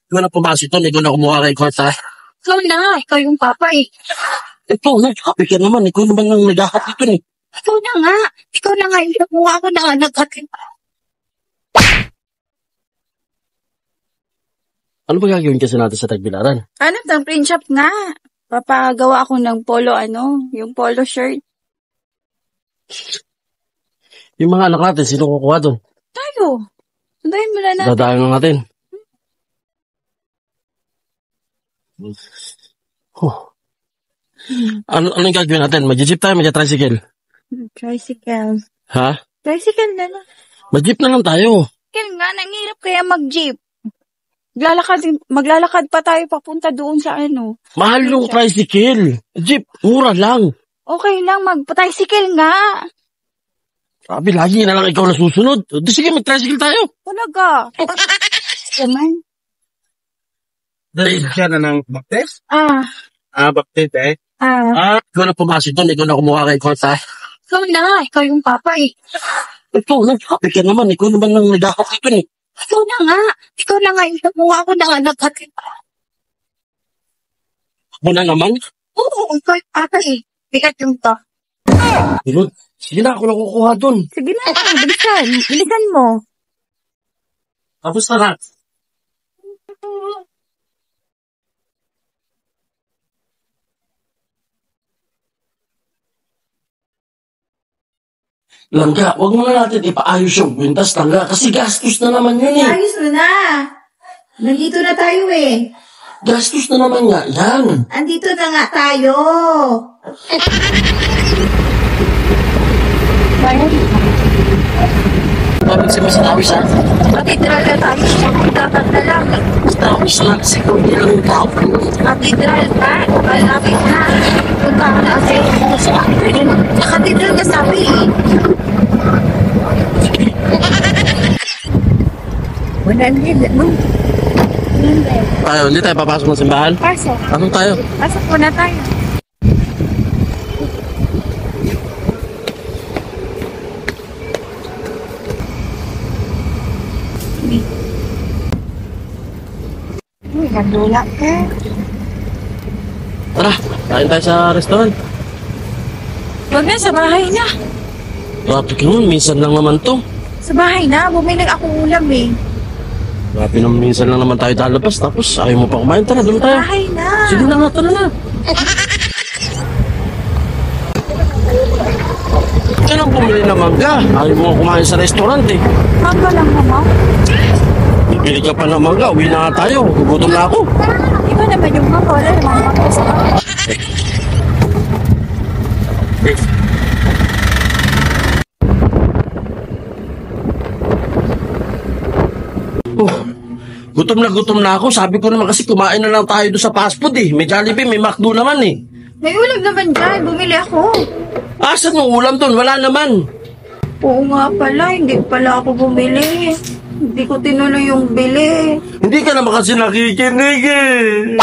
Ikaw na pumasok doon, ikaw na kumuha kay Kwarta. Ikaw na, ikaw yung papa eh. Ikaw na, sabi ka naman, ikaw naman ang naghahat dito eh. Ikaw na nga yung nakuha ko na naghatin. Ano ba gagawin kasi natin sa Tagbilaran? Hanap ng print shop nga. Papagawa ako ng polo yung polo shirt. Yung mga anak natin, sino kukuha doon? Tayo. Sundayin mo na natin. Dadayan na natin. Anong gagawin natin? Mag-jeep tayo, mag-tricycle? Tricycle. Ha? Tricycle na lang. Mag-jeep na lang tayo. Kaya nga, nanghirap kaya mag-jeep. Maglalakad pa tayo papunta doon sa Mahal yung tricycle. Jeep, mura lang. Okay lang, magpa-tricycle nga. Sabi, lagi na lang ikaw na susunod. Di sige, mag-tricycle tayo. Talaga. Naman. Dahil siya na ng baptist? Baptist eh. Ikaw na pumasok doon, ikaw na kumuha kay Kwarta. Ikaw na, ikaw yung papa eh. Ikaw na, sabi ka naman, ikaw naman ang naghahat dito eh. Ikaw na nga yung nakuha ko na naghatin. Ako na naman? Oo, ikaw yung papa eh. Bigat yung to. Ilod, sige na, ako lang kukuha doon. Sige na, bilisan. Bilisan mo. Tapos na na. Langga, wag mo na natin ipaayos yung kwintas, Langga, kasi gastos na naman yun eh. Ayos mo na. Nandito na tayo eh. Gastos na naman nga yan. Andito na nga tayo. Bakit si Masatawis ha? Katedral na tayo siya kung dapat na lang. Masatawis lang, siguro nilang tao. Katedral pa, malapit na. Punta ka na kasi sa katedral ka sabi eh. Tayo, hindi tayo papasok ng simbahan? Pasok. Pasok tayo. Pasok muna tayo. Nagdula ka. Tara, kain tayo sa restaurant. Huwag na, sa bahay na. Traffic naman, minsan lang naman to. Sa bahay na, bumili akong ulam eh. Grabe naman, minsan lang naman tayo lalabas, tapos ayaw mo pa kumain. Tara, doon tayo. Bahay na. Sige na nga, tara na. Kaya lang bumili ng mangga. Ayaw mo kumain sa restaurant eh. Mangga lang naman. Bibili ka pa ng mangga, uwi na nga tayo. Gugutom na ako. Iba naman yung mangga, wala namang mangga sa bahay. Gutom na ako. Sabi ko naman kasi kumain na lang tayo doon sa fast food eh. May Jollibee, may McDo naman eh. May ulam naman dyan, bumili ako. Asan yung ulam doon? Wala naman. Oo nga pala, hindi pala ako bumili. Hindi ko tinuloy yung bili. Hindi ka naman kasi nakikinig eh.